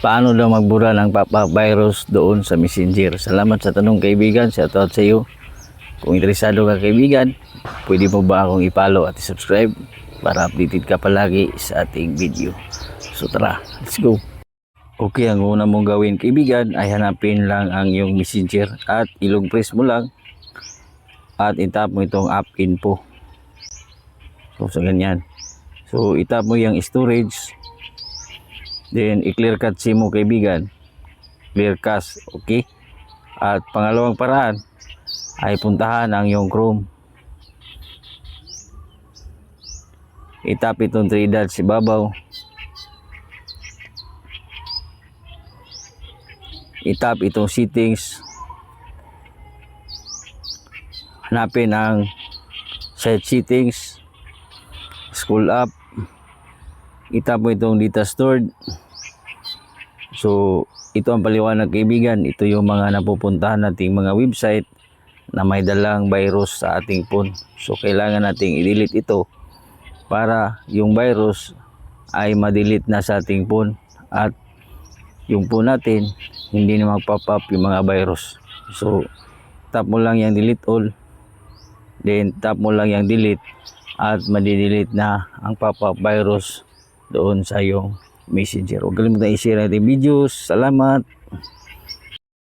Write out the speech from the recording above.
Paano daw magbura ng pop-up virus doon sa Messenger? Salamat sa tanong kaibigan, shoutout sa iyo. Kung interesado ka kaibigan, pwede mo ba akong i-follow at i-subscribe para updated ka palagi sa ating video. So tara, let's go. Okay, ang una mong gawin kaibigan ay hanapin lang ang iyong Messenger at ilong press mo lang at itap mo itong app info. So sa ganyan. So itap mo yung storage. Then i-clear cache mo kaibigan. Clear cache, okay? At pangalawang paraan ay puntahan ang iyong Chrome. Itap itong 3 dots sa ibabaw. Itap itong settings. Hanapin ang site settings. Scroll up. Itap mo itong data stored. So ito ang paliwanag kaibigan, ito yung mga napupuntahan nating mga website na may dalang virus sa ating phone. So kailangan nating i-delete ito para yung virus ay ma-delete na sa ating phone at yung phone natin hindi na mag-pop up yung mga virus. So tap mo lang yung delete all, then tap mo lang yung delete at ma-delete na ang pop-up virus doon sa iyong Messenger. Huwag kalimutan i-share natin videos. Salamat.